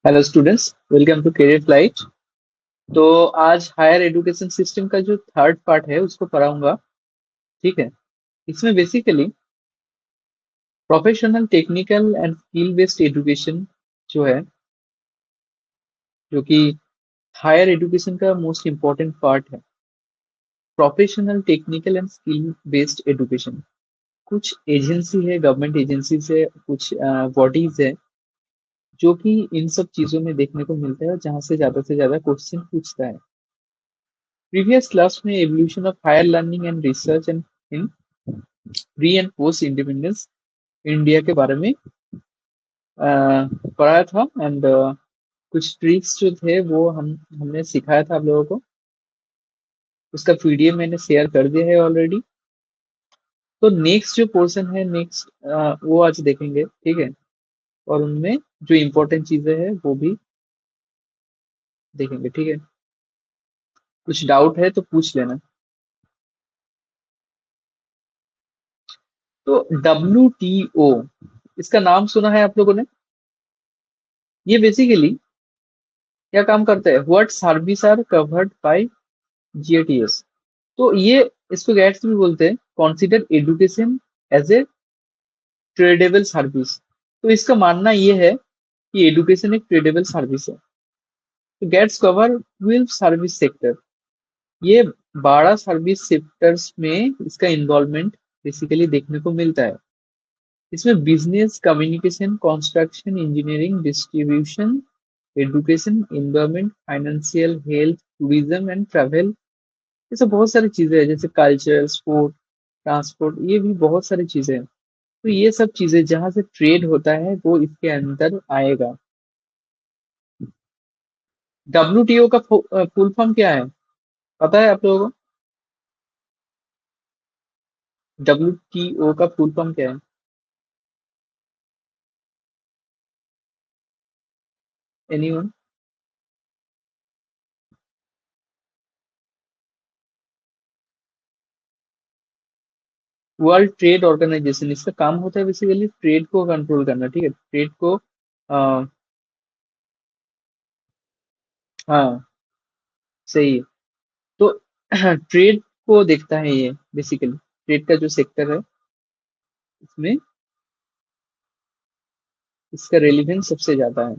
Hello students, welcome to career flight. तो आज higher education system का जो थर्ड पार्ट है उसको पढ़ाऊंगा। ठीक है। इसमें basically professional, technical and skill based education जो है, जो कि हायर एजुकेशन का मोस्ट इम्पोर्टेंट पार्ट है। Professional, technical and skill based education. कुछ एजेंसी है, गवर्नमेंट एजेंसी है, कुछ बॉडीज है जो कि इन सब चीजों में देखने को मिलता है, जहां से ज्यादा क्वेश्चन पूछता है। प्रीवियस क्लास में evolution of higher learning and research and in pre and post independence India के बारे में पढ़ाया था। एंड कुछ ट्रिक्स जो थे वो हमने सिखाया था आप लोगों को। उसका पीडीएफ मैंने शेयर कर दिया है ऑलरेडी। तो नेक्स्ट जो पोर्शन है, नेक्स्ट वो आज देखेंगे। ठीक है। और उनमें जो इम्पोर्टेंट चीजें हैं वो भी देखेंगे। ठीक है। कुछ डाउट है तो पूछ लेना। तो WTO, इसका नाम सुना है आप लोगों ने? ये बेसिकली क्या काम करता है? What service are covered by GATS। तो ये, इसको गैट्स भी बोलते हैं। Consider education as a tradable service. तो इसका मानना ये है कि एजुकेशन एक ट्रेडेबल सर्विस है। तो गैट्स कवर 12 सर्विस सेक्टर। ये 12 सर्विस सेक्टर्स में इसका इन्वॉल्वमेंट बेसिकली देखने को मिलता है। इसमें business, communication, construction, engineering, distribution, education, environment, financial, health, tourism and travel, ये सब बहुत सारी चीजें हैं। जैसे कल्चर, स्पोर्ट, ट्रांसपोर्ट, ये भी बहुत सारी चीजें हैं। तो ये सब चीजें जहां से ट्रेड होता है वो इसके अंदर आएगा। WTO का फुल फॉर्म क्या है, पता है आप लोगों को? WTO का फुल फॉर्म क्या है? एनीवन? World Trade Organization. इसका काम होता है बेसिकली ट्रेड को कंट्रोल करना। ठीक है। ट्रेड को आ, हाँ, सही है। तो ट्रेड को देखता है ये बेसिकली। ट्रेड का जो सेक्टर है इसमें इसका रेलिवेंस सबसे ज्यादा है।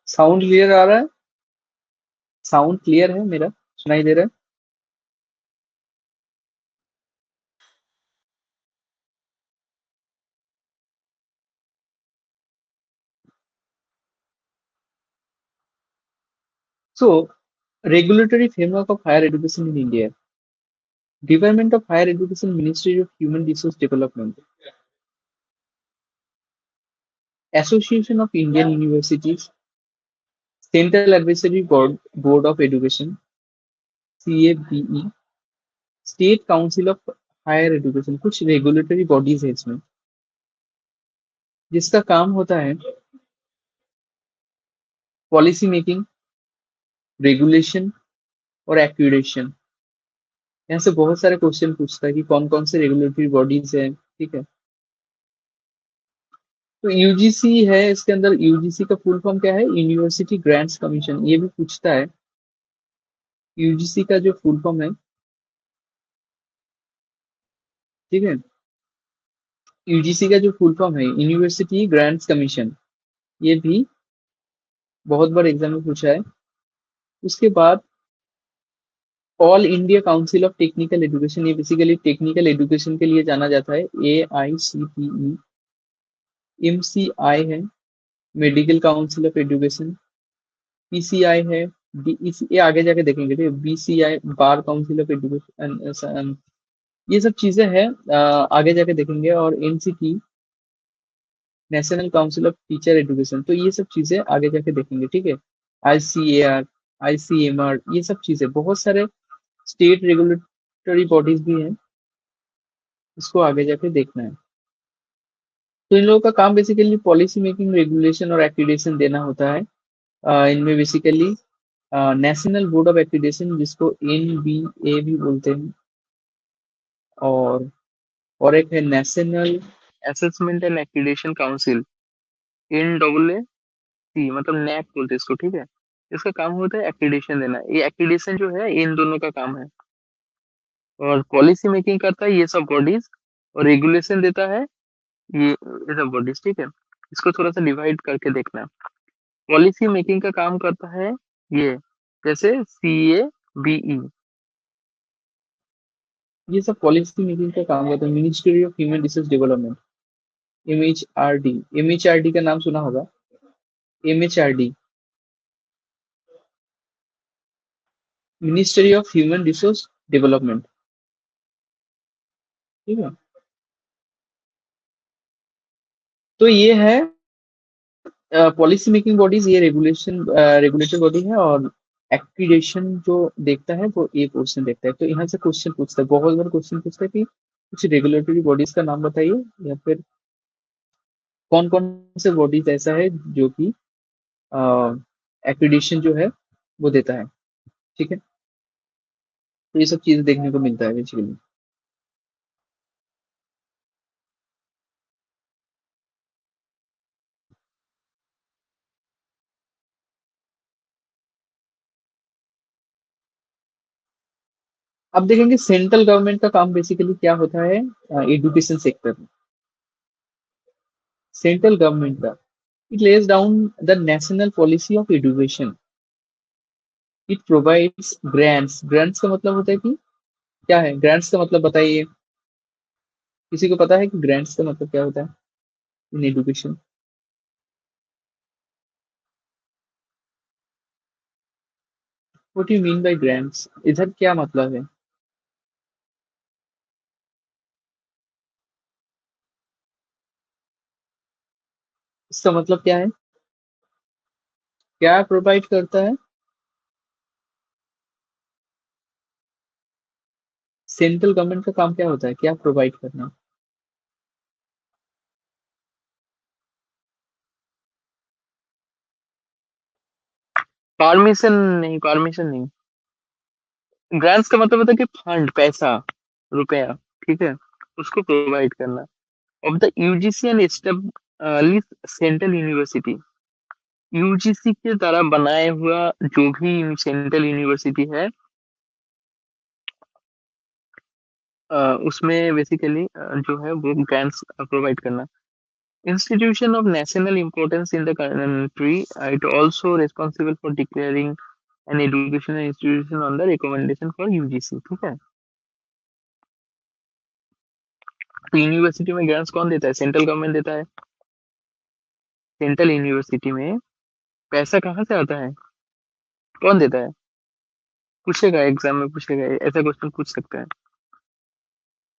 साउंड क्लियर आ रहा है? साउंड क्लियर है मेरा? सुनाई दे रहा है? So, regulatory framework of higher education in India. Department of higher education, ministry of human resource development, association of Indian universities, central advisory board of education, CABE, state council of higher education. कुछ regulatory bodies है इसमें, जिसका काम होता है policy making, regulation और एक्यूरेशन। यहाँ से बहुत सारे क्वेश्चन पूछता है कि कौन कौन से रेगुलेटरी बॉडीज है। ठीक है। तो यूजीसी है, इसके अंदर यूजीसी का फुल फॉर्म क्या है? University Grants commission. ये भी पूछता है यूजीसी का जो फुल फॉर्म है। ठीक है। यूजीसी का जो फुल फॉर्म है यूनिवर्सिटी ग्रांट्स कमीशन, ये भी बहुत बार एग्जाम में पूछा है। उसके बाद all India council of technical education. ये बेसिकली टेक्निकल एजुकेशन के लिए जाना जाता है। AICTE। MCI है, medical council of education. PCI है, ये आगे जाके देखेंगे। ठीक है। BCI, bar council of education. ये सब चीजें हैं, आगे जाके देखेंगे। और NCT, national council of teacher education, तो ये सब चीजें आगे जाके देखेंगे, ठीक है। आईसीएआर, आईसीएमआर, ये सब चीजें, बहुत सारे स्टेट रेगुलेटरी बॉडीज भी हैं, इसको आगे जाके देखना है। तो इन लोगों का काम बेसिकली पॉलिसी मेकिंग, रेगुलेशन और एक्रीडेशन देना होता है। इनमें basically national board of accreditation, जिसको एनबीए भी बोलते हैं, और एक है national assessment and accreditation council, NAAC, मतलब नैक बोलते हैं इसको, ठीक है। इसका काम होता है एक्रीडेशन देना। ये एक्रीडेशन जो है इन दोनों का काम है। और पॉलिसी मेकिंग करता है ये सब बॉडीज, और रेगुलेशन देता है ये सब बॉडीज, ठीक है। इसको थोड़ा सा डिवाइड करके देखना। पॉलिसी मेकिंग का काम करता है ये, जैसे CABE, ये सब पॉलिसी मेकिंग का काम करता है। Ministry of human resource development, MHRD, MHRD का नाम सुना होगा, MHRD, ministry of human resource development, ठीक है। तो ये है पॉलिसी मेकिंग बॉडीज, ये रेगुलेटरी बॉडी है। और एक्रीडेशन जो देखता है वो ये पोर्शन देखता है। तो यहाँ से क्वेश्चन पूछता है, बहुत बार क्वेश्चन पूछता है कि कुछ रेगुलेटरी बॉडीज का नाम बताइए, या फिर कौन कौन से बॉडीज ऐसा है जो कि एक्रीडेशन जो है वो देता है, ठीक है। तो ये सब चीजें देखने को मिलता है बेसिकली। अब देखेंगे सेंट्रल गवर्नमेंट का काम बेसिकली क्या होता है एजुकेशन सेक्टर में। सेंट्रल गवर्नमेंट का, it lays down the national policy of education, it provides grants. Grants का मतलब होता है कि क्या है, ग्रांट्स का मतलब बताइए, किसी को पता है कि ग्रांट्स का मतलब क्या होता है in education? What you mean by grants, इधर क्या मतलब है? इसका मतलब क्या है, क्या प्रोवाइड करता है? सेंट्रल गवर्नमेंट का काम क्या होता है, क्या प्रोवाइड करना? परमिशन नहीं, परमिशन नहीं। ग्रांट्स का मतलब होता है कि फंड, पैसा, रुपया, ठीक है, उसको प्रोवाइड करना। Of the UGC and establish central university, UGC के द्वारा बनाए हुआ जो भी सेंट्रल यूनिवर्सिटी है, उसमें बेसिकली जो है वो ग्रांट्स प्रोवाइड करना। Institution of national importance in the country, it also responsible for declaring an educational institution on the recommendation for UGC, ठीक है। तो यूनिवर्सिटी में ग्रांट्स कौन देता है, सेंट्रल गवर्नमेंट देता है। सेंट्रल यूनिवर्सिटी में पैसा कहाँ से आता है, कौन देता है? पूछेगा एग्जाम में, पूछेगा, ऐसा क्वेश्चन पूछ सकता है।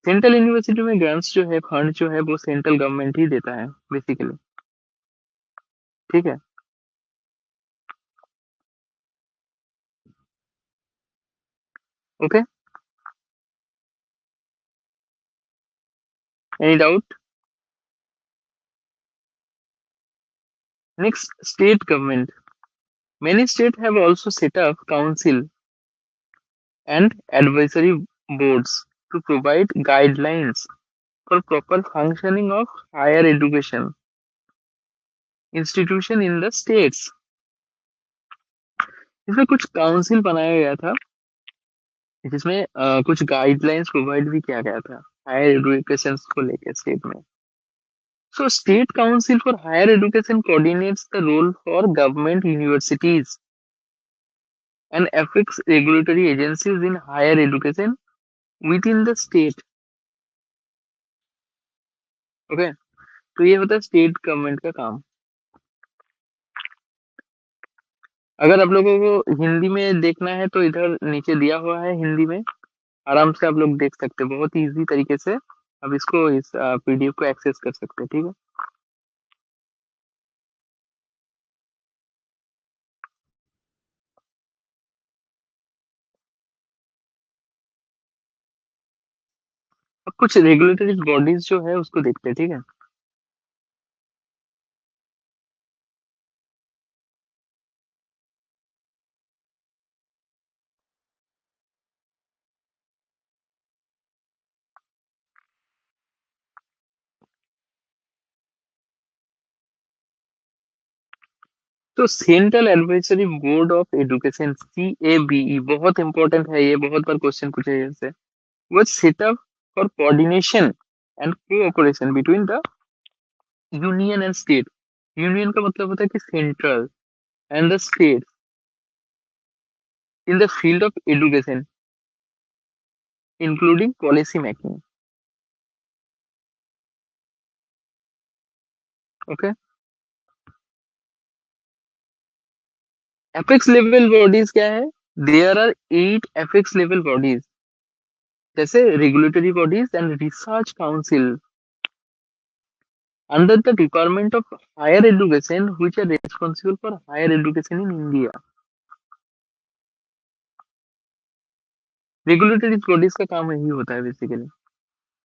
सेंट्रल यूनिवर्सिटी में ग्रांट्स जो है, फंड जो है, वो सेंट्रल गवर्नमेंट ही देता है बेसिकली, ठीक है। Okay, any doubt? Next, state government. Many states have also set up council and advisory boards to provide guidelines for proper functioning of higher education institution in the states. इसमें कुछ council बनाया गया था, जिसमें कुछ guidelines provide भी किया गया था हायर एजुकेशन को लेकर स्टेट में। So State Council for Higher Education coordinates the role for government universities and affects regulatory agencies in higher education within the state. Okay, तो ये होता है स्टेट गवर्नमेंट का काम। अगर आप लोगों को हिंदी में देखना है तो इधर नीचे दिया हुआ है हिंदी में, आराम से आप लोग देख सकते हैं, बहुत ही इजी तरीके से आप इसको इस पीडीएफ को एक्सेस कर सकते हैं, ठीक है। अब कुछ रेगुलेटरी बॉडीज जो है उसको देखते हैं, ठीक है। तो central advisory board of education, CABE, बहुत इंपॉर्टेंट है ये, बहुत बार क्वेश्चन पूछे जैसे, was set up for coordination and cooperation between the union and state. Union का मतलब होता है कि central, and the state in the field of education including policy making. Okay. Apex level bodies क्या है? There are 8 apex level bodies, जैसे regulatory bodies and research council under the Department of Higher Education, which are responsible for higher education in India. Regulatory bodies का काम यही होता है basically.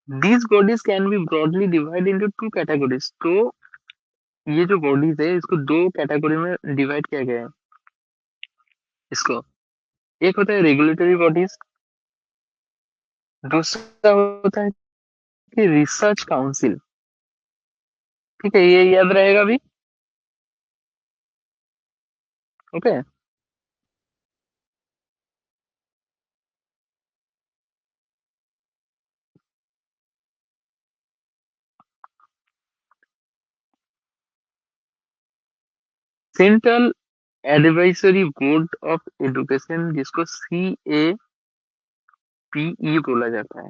These bodies can be broadly divided into two categories. तो ये जो bodies है इसको दो कैटेगरी में डिवाइड किया गया है इसको। एक होता है रेगुलेटरी बॉडीज, दूसरा होता है कि रिसर्च काउंसिल। ठीक है, ये याद रहेगा अभी। Okay. Central advisory board of education, जिसको CAPE बोला जाता है,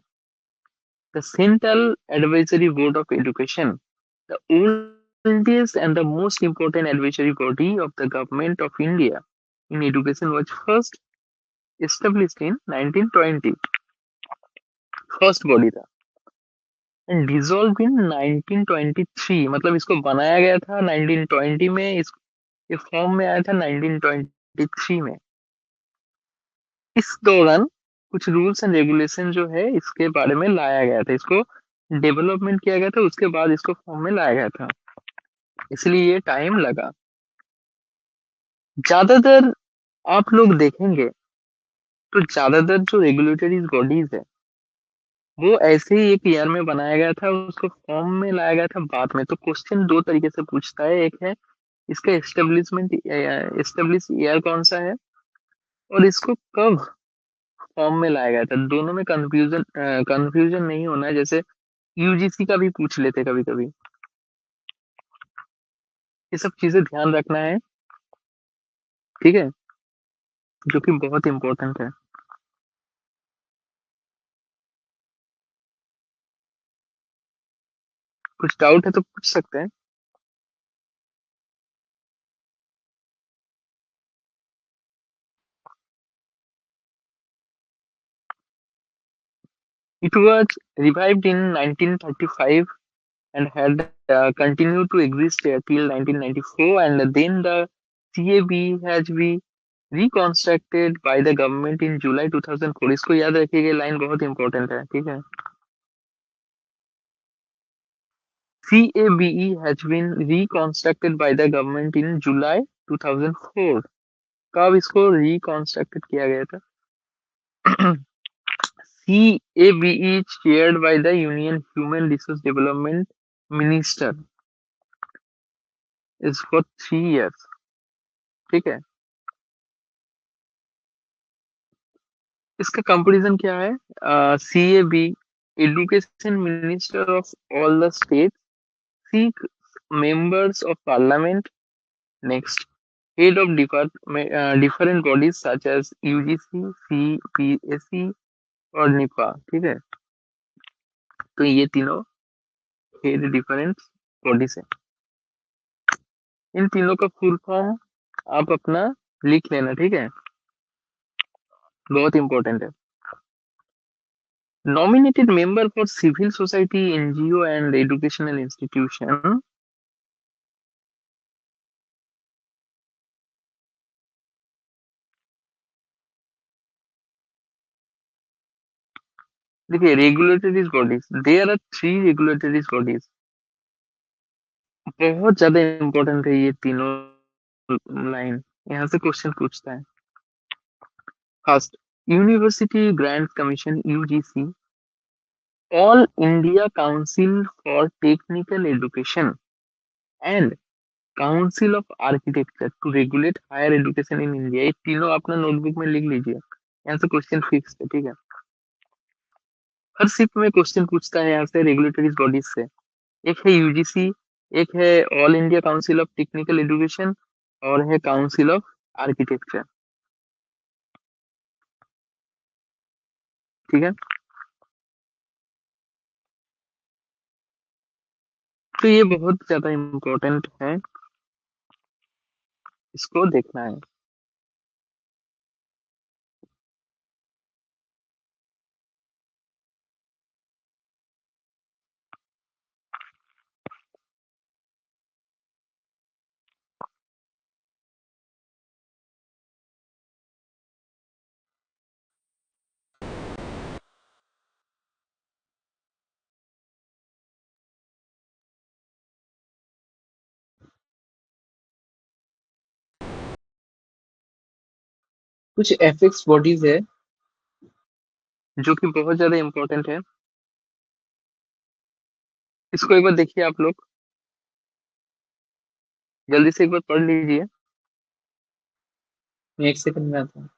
the central advisory board of education, the oldest and the most important advisory body of the government of India in education, was first established in 1920, first body था, and dissolve in 1923, मतलब इसको बनाया गया था 1920 में, इस ये फॉर्म में आया था 1923 में। इस दौरान कुछ रूल्स एंड रेगुलेशन जो है इसके बारे में लाया गया था, इसको डेवलपमेंट किया गया था, उसके बाद इसको फॉर्म में लाया गया था, इसलिए ये टाइम लगा। ज्यादातर आप लोग देखेंगे तो ज्यादातर जो रेगुलेटरी बॉडीज है वो ऐसे ही एक ईयर में बनाया गया था, उसको फॉर्म में लाया गया था बाद में। तो क्वेश्चन दो तरीके से पूछता है, एक है इसका एस्टेब्लिश ईयर कौन सा है, और इसको कब फॉर्म में लाया गया था। दोनों में कंफ्यूजन नहीं होना है, जैसे यूजीसी का भी पूछ लेते कभी कभी। ये सब चीजें ध्यान रखना है, ठीक है, जो कि बहुत इंपॉर्टेंट है। कुछ डाउट है तो पूछ सकते हैं। It was revived in 1935 and had continued to exist till 1994, and then the CAB has been reconstructed by the government in July 2004। इसको याद रखिएगा, लाइन बहुत इंपॉर्टेंट है, ठीक है। CABE has been reconstructed by the government in July 2004। कब इसको रिकॉन्स्ट्रक्टेड किया गया था? CABE is chaired by the Union Human Resource Development Minister, is for 3 years, ठीक है। इसका कंपटीशन क्या है? CAB, education minister of all the state, seek members of parliament, next head of department different bodies such as UGC, CPSE और निपा, ठीक है। तो ये तीनों हेड डिफरेंट बॉडीज है। इन तीनों का फुल फॉर्म आप अपना लिख लेना, ठीक है, बहुत इंपॉर्टेंट है। Nominated member for civil society, NGO and educational institution. देखिए regulatory bodies, there are 3 regulatory bodies. बहुत ज्यादा इंपॉर्टेंट है ये तीनों लाइन, यहाँ से क्वेश्चन पूछता है। First, University Grant Commission UGC, All India Council for Technical Education and Council of Architecture to regulate higher education in India. ये तीनों अपना नोटबुक में लिख लीजिए, यहाँ से क्वेश्चन फिक्स है, ठीक है। हर शिफ्ट में क्वेश्चन पूछता है यहाँ से रेगुलेटरी बॉडीज से। एक है यूजीसी, एक है all India council of technical education और है काउंसिल ऑफ आर्किटेक्चर, ठीक है। तो ये बहुत ज्यादा इम्पोर्टेंट है, इसको देखना है। कुछ एफिक्स बॉडीज है। जो कि बहुत ज्यादा इम्पोर्टेंट है, इसको एक बार देखिए आप लोग, जल्दी से एक बार पढ़ लीजिए। मैं एक सेकंड में आता हूँ।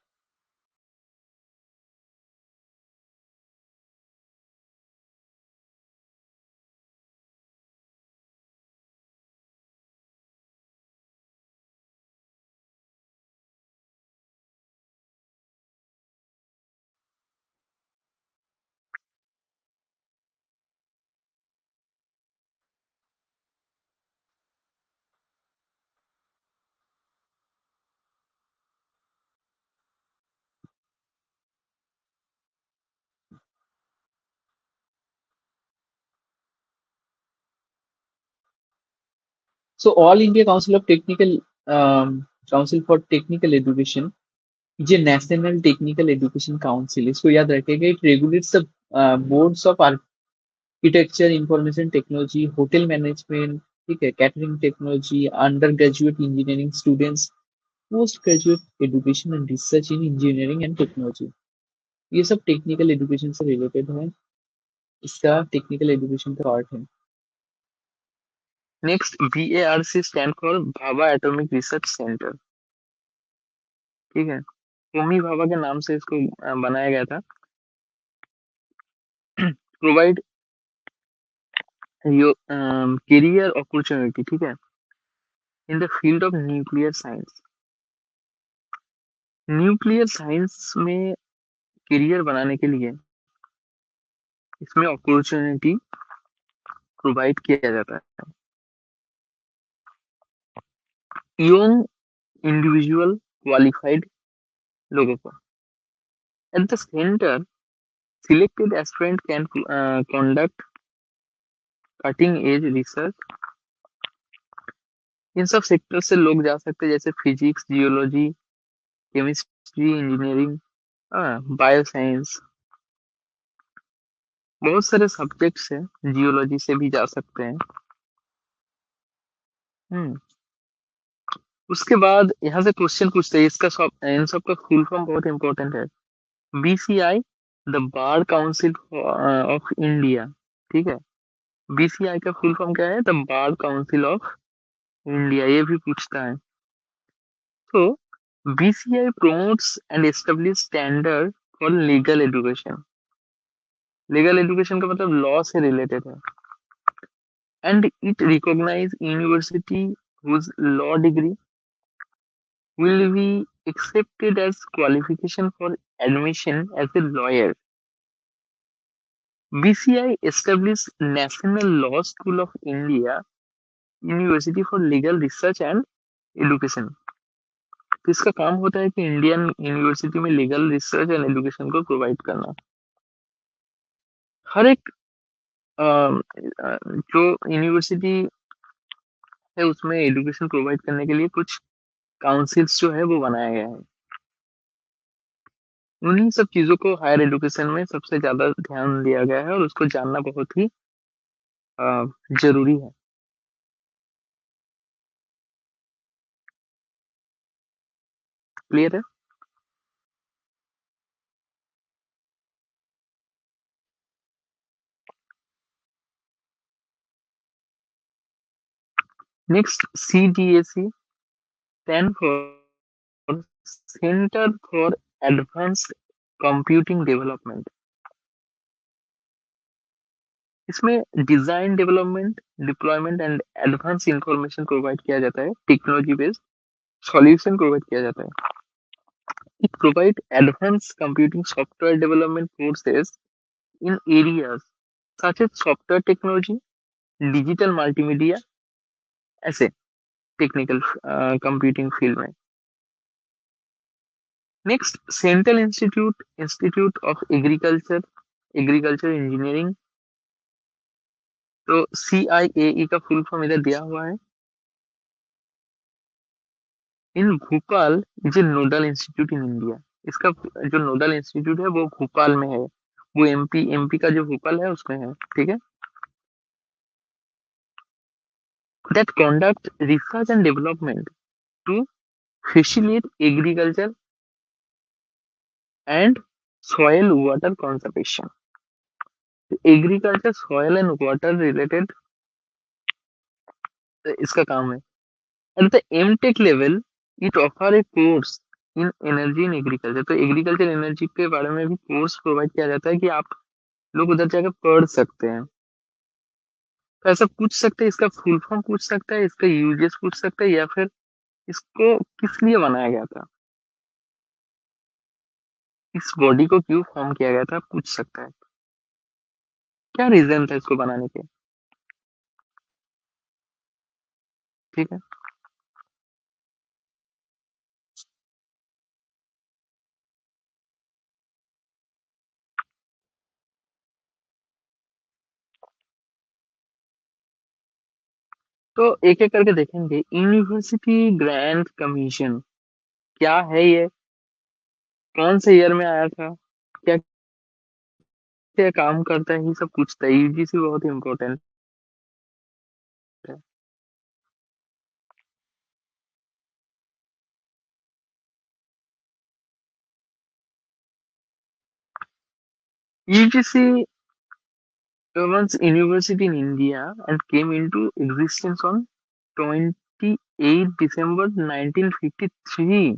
So all India council of technical council for Technical education, ये नेशनल टेक्निकल एजुकेशन काउंसिल, इसको याद रखिएगा। It regulates the boards of architecture, information technology, hotel management, ठीक है, catering technology, under graduate engineering students, post graduate education and research in engineering and technology. ये सब technical education से related है, इसका टेक्निकल एजुकेशन का पार्ट है। Next, BARC stand for Bhabha atomic research centre, ठीक है। होमी भाभा के नाम से इसको बनाया गया था। प्रोवाइड करियर अपॉर्चुनिटी, ठीक है, इन the field of nuclear science. Nuclear science में करियर बनाने के लिए इसमें अपॉर्चुनिटी प्रोवाइड किया जाता है यंग इंडिविजुअल क्वालिफाइड लोगों को। At the centre, selected aspirant can conduct cutting edge research. इन सब सेक्टर से लोग जा सकते हैं, जैसे physics, geology, chemistry, engineering, bio science, बहुत सारे सब्जेक्ट्स हैं। जियोलॉजी से भी जा सकते हैं। हम्म उसके बाद यहाँ से क्वेश्चन पूछते हैं, इसका सब इन सब का फुल फॉर्म बहुत इंपॉर्टेंट है। BCI, the bar council of India, ठीक है। BCI का फुल फॉर्म क्या है? The bar council of India, ये भी पूछता है। तो BCI promotes and establishes standard for legal education। Legal education का मतलब लॉ से रिलेटेड है। And it recognize university whose law degree will be accepted as qualification for admission as a lawyer। BCI established National Law School of India university for legal research and education. तो इसका काम होता है कि Indian university में legal research and education को provide करना। हर एक जो यूनिवर्सिटी है उसमें एजुकेशन प्रोवाइड करने के लिए कुछ काउंसिल्स जो है वो बनाया गया है। उन्हीं सब चीजों को हायर एजुकेशन में सबसे ज्यादा ध्यान दिया गया है और उसको जानना बहुत ही अ, जरूरी है। क्लियर है? Next CDAC stand for centre for advanced computing development. इसमें design development, deployment and advance information provide किया जाता है, टेक्नोलॉजी बेस्ड सॉल्यूशन प्रोवाइड किया जाता है। It provide advanced computing software development courses in areas such as software technology, digital multimedia, ऐसे technical computing field में। Next central institute of agriculture engineering, तो CIAE का फुल फॉर्म इधर दिया हुआ है। In Bhopal is a nodal institute in India. इसका जो नोडल इंस्टीट्यूट है वो भोपाल में है, वो एमपी का जो भोपाल है उसमें है, ठीक है। That conduct research and development to facilitate agriculture and soil water conservation। Agriculture soil and water related इसका काम है। At the MTech level it offer a course in energy in agriculture. तो एग्रीकल्चर एनर्जी के बारे में भी course provide किया जाता है कि आप लोग उधर जाकर पढ़ सकते हैं। तो ऐसा पूछ सकते हैं, इसका फुल फॉर्म पूछ सकता है, इसका यूजेस पूछ सकता है, या फिर इसको किस लिए बनाया गया था, इस बॉडी को क्यों फॉर्म किया गया था, पूछ सकता है, क्या रीजन था इसको बनाने के। ठीक है। तो एक एक करके देखेंगे। यूनिवर्सिटी ग्रांट कमीशन क्या है, ये कौन से ईयर में आया था, क्या क्या काम करता है, ये सब पूछता है। यूजीसी बहुत इंपॉर्टेंट है। UGC governs university in India and came into existence on 28 December 1953.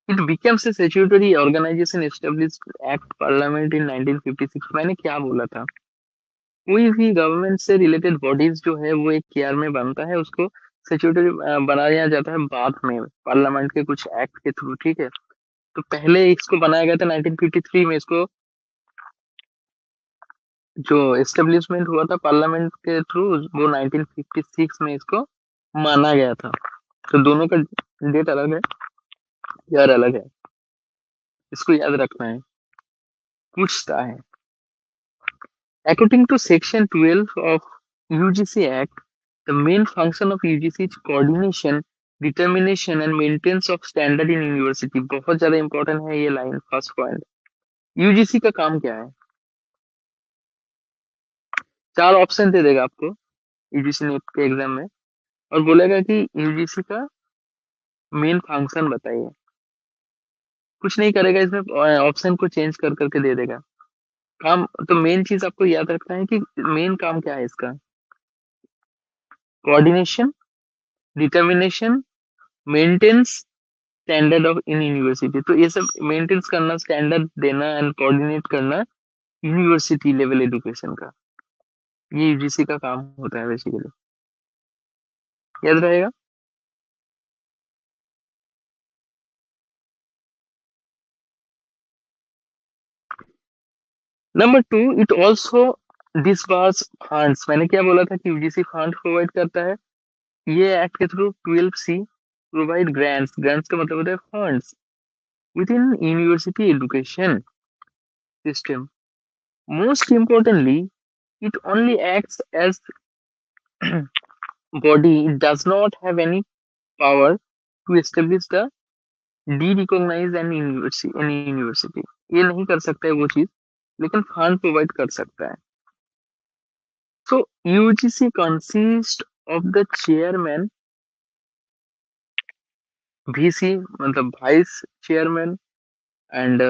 It becomes a statutory organization established Act Parliament in 1956। मैंने क्या बोला था, कोई भी गवर्नमेंट से रिलेटेड बॉडीज जो है वो एक ईयर में बनता है, उसको स्टैट्यूटरी बनाया जाता है बाद में पार्लियामेंट के कुछ एक्ट के थ्रू, ठीक है। तो पहले इसको बनाया गया था 1953 में, इसको जो एस्टेब्लिशमेंट हुआ था पार्लियामेंट के थ्रू वो 1956 में इसको माना गया था। तो दोनों का डेट अलग है, ईयर अलग है, इसको याद रखना है, पूछता है। According to Section 12 of UGC Act, the main function of UGC is coordination, determination and maintenance of standard in university। बहुत ज्यादा इंपॉर्टेंट है ये लाइन, फर्स्ट पॉइंट। यूजीसी का काम क्या है, चार ऑप्शन दे देगा आपको यूजीसी नेट के एग्जाम में, और बोलेगा कि यूजीसी का मेन फंक्शन बताइए। कुछ नहीं करेगा इसमें, ऑप्शन को चेंज कर करके दे देगा। काम तो मेन चीज आपको याद रखना है कि मेन काम क्या है इसका, coordination, determination, maintenance standard of in university. तो ये सब मेंटेन्स करना, स्टैंडर्ड देना एंड कोऑर्डिनेट करना यूनिवर्सिटी लेवल एजुकेशन का, ये यूजीसी का काम होता है बेसिकली, याद रहेगा। Number two, it also disburse funds. मैंने क्या बोला था कि यूजीसी फंड प्रोवाइड करता है, ये एक्ट के through 12C provide grants. Grants का मतलब होता है funds with in university education system. Most importantly, it only acts as body. It does not have any power to establish the de-recognize any university ये नहीं कर सकता है वो चीज लेकिन फंड प्रोवाइड कर सकता है so UGC consist of the chairman VC मतलब vice chairman and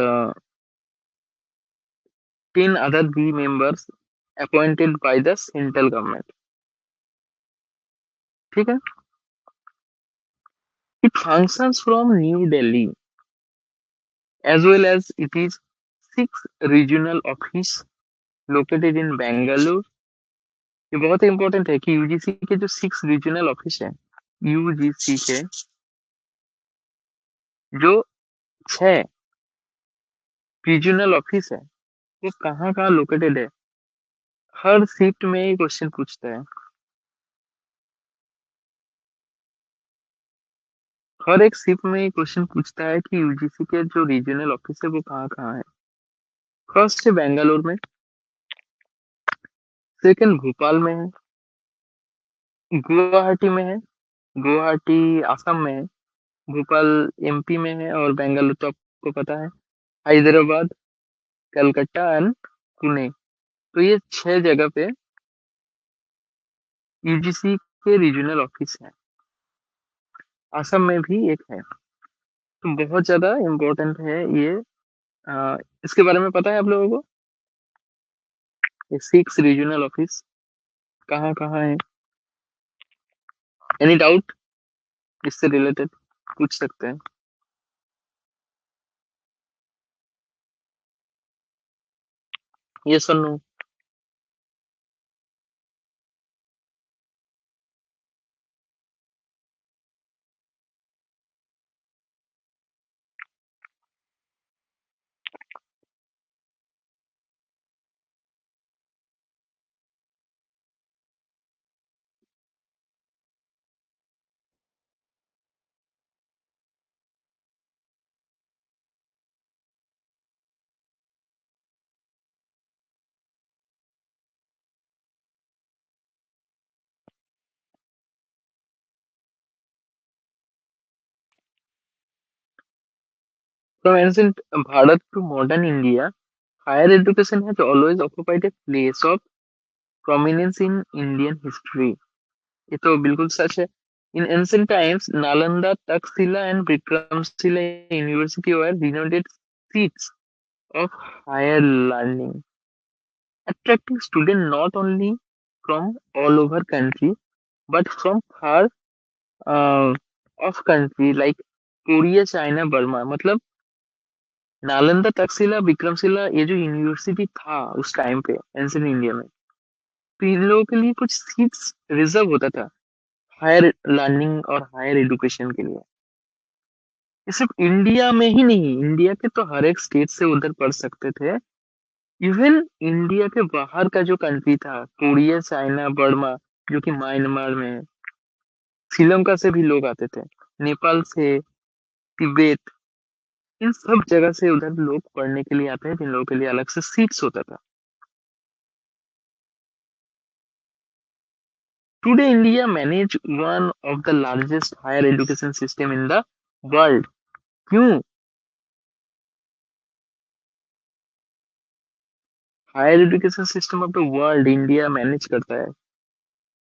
10 other B members appointed by the central government. ठीक है it functions from New Delhi as well as it is 6 regional office located in Bangalore. ये बहुत important है कि UGC के जो 6 regional office है यूजीसी के जो 6 रीजनल ऑफिस है वो कहाँ कहाँ लोकेटेड है हर शिफ्ट में ये क्वेश्चन पूछता है हर एक शिफ्ट में ये क्वेश्चन पूछता है कि यूजीसी के जो रीजनल ऑफिस है वो कहाँ कहाँ है फर्स्ट है बेंगलोर में सेकंड भोपाल में है गुवाहाटी में है गुवाहाटी असम में है भोपाल एमपी में है और बेंगलुरु तो आपको पता है हैदराबाद कलकत्ता एंड पुणे तो ये 6 जगह पे यूजीसी के रीजनल ऑफिस है असम में भी एक है तो बहुत ज्यादा इम्पोर्टेंट है ये इसके बारे में पता है आप लोगों को ये 6 रीजनल ऑफिस कहाँ कहाँ है एनी डाउट इससे रिलेटेड पूछ सकते हैं ये सुनो from ancient Bharat to modern India higher education has always occupied a place of prominence in Indian history ये तो बिल्कुल सच है इन ancient times Nalanda Takshashila and Vikramshila university were renowned seats of higher learning attracting students not only from all over country but from far uh, off country like Korea China Burma मतलब नालंदा तक्षशिला विक्रमशिला ये जो university था उस time पे एंशिएंट इंडिया में तो इन लोगों के लिए कुछ सीट्स रिजर्व होता था हायर लर्निंग और हायर एजुकेशन के लिए ये सिर्फ इंडिया में ही नहीं इंडिया के तो हर एक स्टेट से उधर पढ़ सकते थे इवन इंडिया के बाहर का जो कंट्री था कोरिया चाइना बर्मा जो कि म्यांमार में है श्रीलंका से भी लोग आते थे नेपाल से तिब्बत इन सब जगह से उधर लोग पढ़ने के लिए आते हैं जिन लोगों के लिए अलग से सीट्स होता था today India manage one of the largest higher education system in the world क्यों higher education system of the world India manage करता है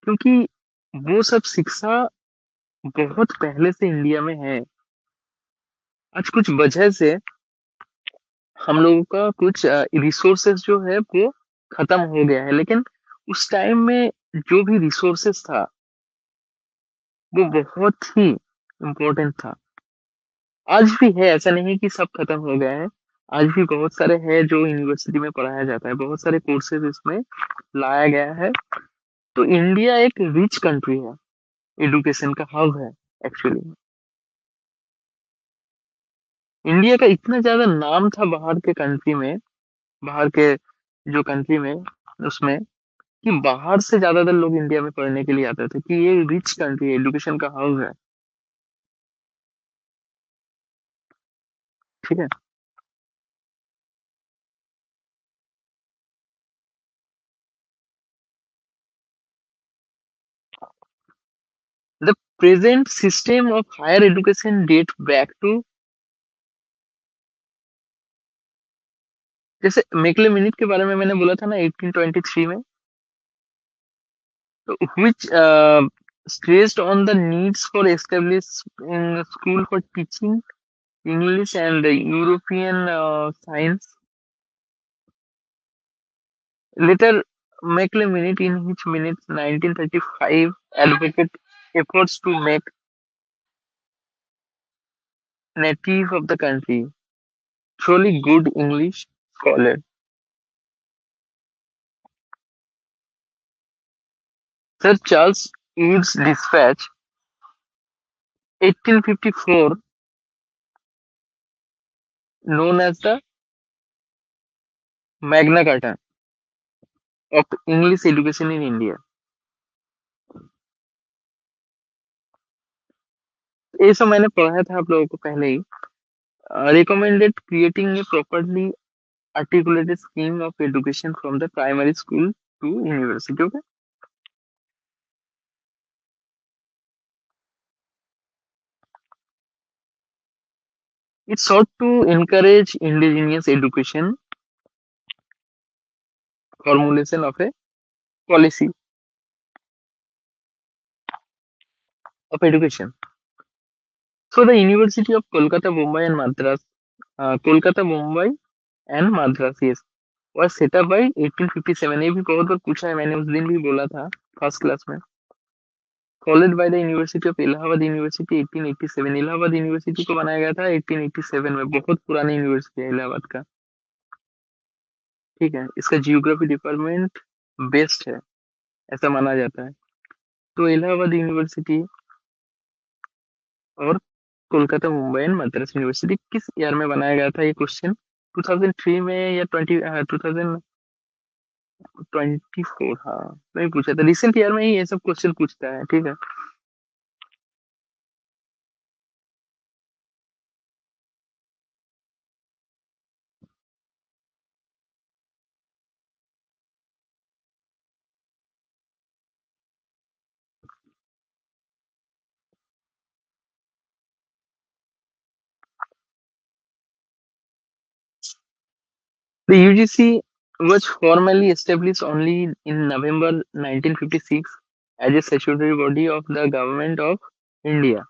क्योंकि वो सब शिक्षा बहुत पहले से इंडिया में है आज कुछ वजह से हम लोगों का कुछ रिसोर्सेस जो है वो खत्म हो गया है लेकिन उस टाइम में जो भी रिसोर्सेस था वो बहुत ही इम्पोर्टेंट था आज भी है ऐसा नहीं कि सब खत्म हो गया है आज भी बहुत सारे हैं जो यूनिवर्सिटी में पढ़ाया जाता है बहुत सारे कोर्सेज इसमें लाया गया है तो इंडिया एक रिच कंट्री है एजुकेशन का हब है एक्चुअली इंडिया का इतना ज्यादा नाम था बाहर के कंट्री में बाहर के जो कंट्री में उसमें कि बाहर से ज्यादातर लोग इंडिया में पढ़ने के लिए आते थे कि ये रिच कंट्री है एजुकेशन का हब है ठीक है present system of higher education date back to, जैसे मेकले मिनिट के बारे में मैंने बोला था ना 1823 में, तो which stressed on the needs for establishing school for teaching English and European science. Later, Macaulay Minute in his minutes 1935 advocated efforts to make native of the country truly good English scholar. Sir Charles Eads Dispatch, 1854, known as the Magna Carta of English education in India. ये सब मैंने पढ़ा था आप लोगों को पहले ही. Recommended creating a properly articulated scheme of education from the primary school to university. Okay. It sought to encourage indigenous education, formulation of a policy of education. So the University of Kolkata, Mumbai and Madras, Kolkata, Mumbai and Madras, yes, was set up by 1857. ये भी बहुत बार पूछा है मैंने, उस दिन भी बोला था फर्स्ट क्लास में. Followed by the University of Allahabad University 1887. Allahabad university को बनाया गया था 1887 में. बहुत पुरानी यूनिवर्सिटी है इलाहाबाद का. ठीक है, इसका जियोग्राफी डिपार्टमेंट बेस्ट है ऐसा माना जाता है. तो इलाहाबाद यूनिवर्सिटी और कोलकाता, मुंबई एंड मद्रास यूनिवर्सिटी किस ईयर में बनाया गया था? ये क्वेश्चन 2003 में या 2024, हाँ नहीं पूछा था. रिसेंट ईयर में ही ये सब क्वेश्चन पूछता है. ठीक है. The UGC was formally established only in November 1956 as a statutory body of the Government of India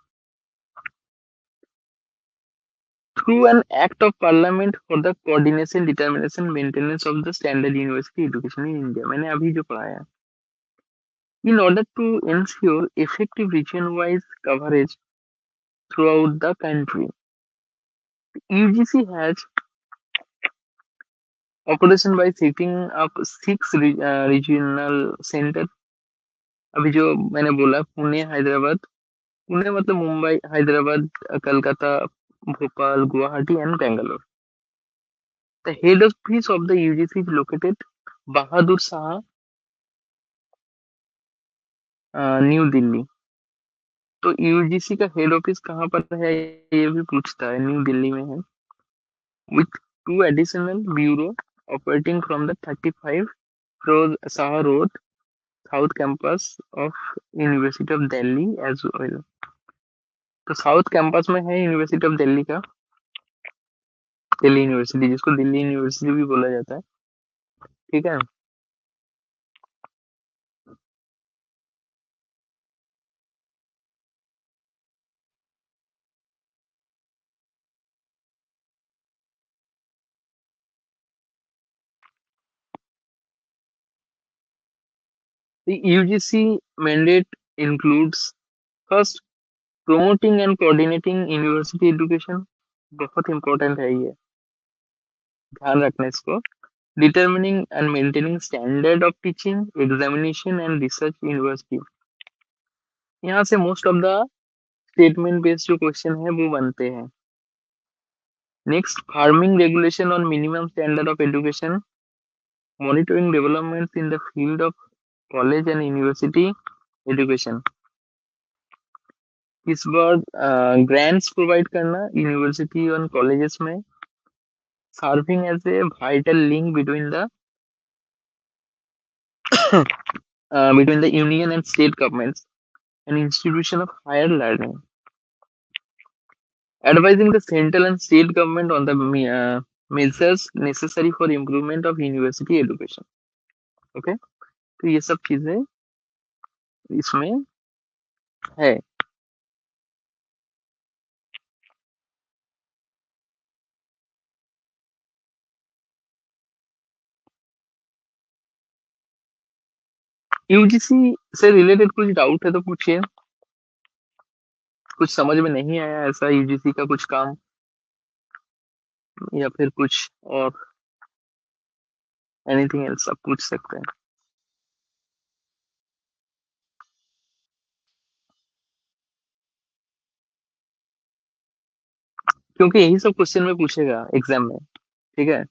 through an Act of Parliament for the coordination, determination, maintenance of the standard university education in India. मैंने अभी जो पढ़ाया. In order to ensure effective region-wise coverage throughout the country, UGC has operation by setting up 6 regional centers. अभी जो मैंने बोला पुणे, हैदराबाद, पुणे मतलब Mumbai, Hyderabad, Calcutta, Bhopal, Guwahati and Bangalore. The head office of the UGC is located Bahadur Shah, new Delhi. तो UGC का head office कहाँ पर है ये भी पूछता है. न्यू दिल्ली में है. With 2 additional bureau operating from the 35 Firoz Shah Road South Campus of University of Delhi as well. तो साउथ कैंपस में है यूनिवर्सिटी ऑफ दिल्ली का, दिल्ली यूनिवर्सिटी, जिसको दिल्ली यूनिवर्सिटी भी बोला जाता है. ठीक है. The UGC mandate includes first promoting and coordinating university education. बहुत इंपॉर्टेंट है ये, ध्यान रखना इसको. Determining and maintaining standard of teaching, examination and research university. यहाँ से most of the statement based जो क्वेश्चन है वो बनते हैं. Next, framing regulation on minimum standard of education, monitoring developments in the field of college and university education. इस बार grants provide करना यूनिवर्सिटी और कॉलेजेस में, serving as a vital link between the union and state governments, an institution of higher learning, advising the central and state government on the measures necessary for improvement of university education. Okay, तो ये सब चीजें इसमें है। UGC से related कुछ doubt है तो पूछिए, कुछ समझ में नहीं आया ऐसा यूजीसी का कुछ काम, या फिर कुछ और एनीथिंग एल्स आप पूछ सकते हैं, क्योंकि यही सब क्वेश्चन में पूछेगा एग्जाम में। ठीक है,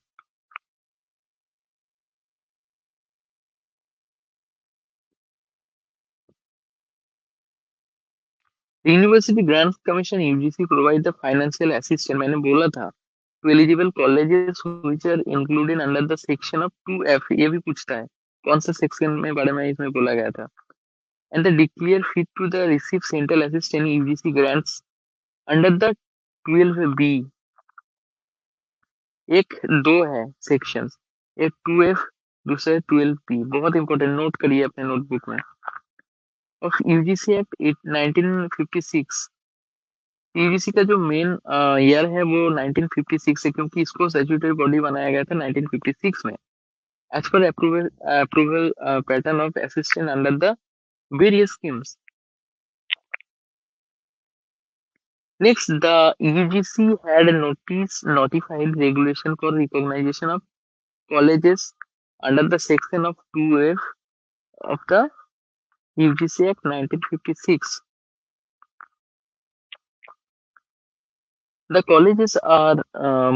University Grants Commission UGC provide the financial assistance, मैंने बोला था, to eligible colleges which are included under the section of 2F, ये भी पूछता है कौन सा सेक्शन में बारे में इसमें बोला गया था, and the declare fit to the receive central assistant UGC grants under the 12B। एक दो है सेक्शंस, एक 2F, दूसरा 12B, बहुत इंपॉर्टेंट, नोट करिए अपने नोटबुक में। ऑफ यूजीसी एक्ट 1956, यूजीसी का जो मेन ईयर है वो 1956 है, क्योंकि इसको स्टैट्यूटरी बॉडी बनाया गया था 1956 में, as per approval pattern of assistant under the various schemes. Next, the UGC had notified regulation for recognition of colleges under the section of 2F of the UGC Act 1956. The colleges are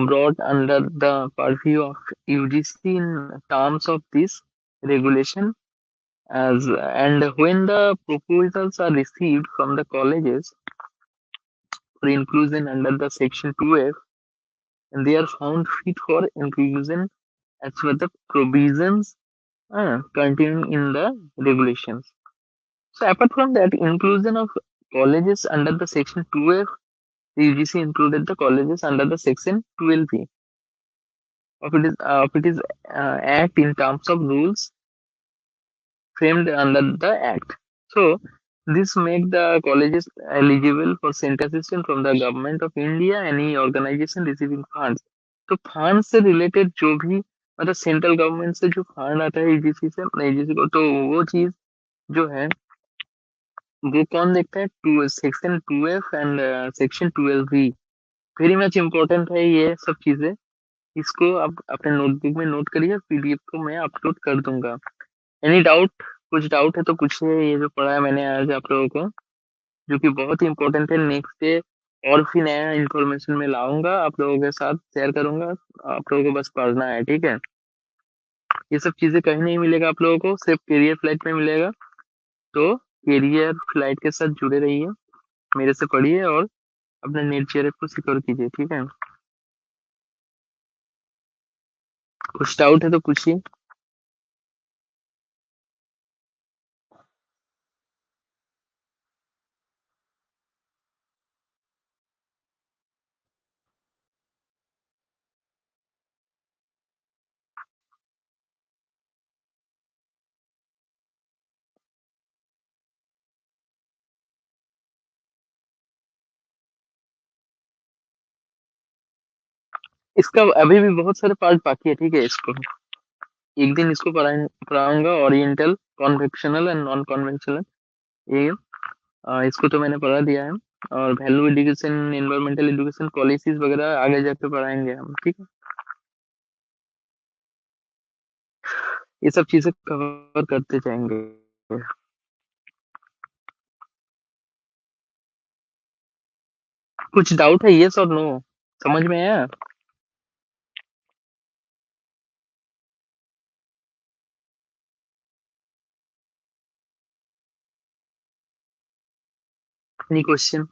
brought under the purview of UGC in terms of this regulation, as and when the proposals are received from the colleges for inclusion under the section 2F, and they are found fit for inclusion as per the provisions contained in the regulations. So apart from that, inclusion of colleges under the section 2F, the UGC included the colleges under the section 12B of its act in terms of rules framed under the act. So this make the colleges eligible for center assistance from the government of India, any organization receiving funds. तो fund से related जो भी, मतलब central government से जो fund आता है UGC से, यूजीसी को, तो वो चीज जो है वो कौन देखता है, टू सेक्शन 2F एंड सेक्शन 12B। वेरी मच इम्पोर्टेंट है ये सब चीजें, इसको आप अपने नोटबुक में नोट करिए, पीडीएफ को मैं अपलोड कर दूंगा। एनी डाउट, कुछ डाउट है तो पूछिए, ये जो पढ़ा है मैंने आज आप लोगों को, जो कि बहुत ही इंपॉर्टेंट है, नेक्स्ट डे और भी नया इन्फॉर्मेशन में लाऊंगा आप लोगों के साथ शेयर करूंगा, आप लोगों को बस पढ़ना है, ठीक है। ये सब चीजें कहीं नहीं मिलेगा आप लोगों को, सिर्फ करियर फ्लाइट में मिलेगा, तो करियर फ्लाइट के साथ जुड़े रहिए, मेरे से पढ़िए और अपने नेट जेआरएफ को सिक्योर कीजिए, ठीक है। कुछ डाउट है तो पूछिए। इसका अभी भी बहुत सारे पार्ट बाकी है, ठीक है। इसको एक दिन इसको पढ़ाऊंगा, oriental, convectional and non convectional, ये इसको तो मैंने पढ़ा दिया है, और value education, environmental education policies वगैरह आगे जाके पढ़ाएंगे हम, ठीक है। ये सब चीजें कवर करते जाएंगे। कुछ डाउट है, यस और नो, समझ में आया? Any question?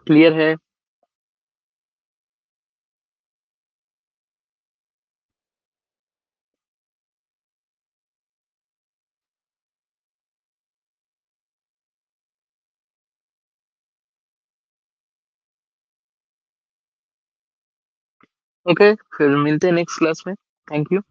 क्लियर है? ओके, फिर मिलते हैं नेक्स्ट क्लास में। Thank you.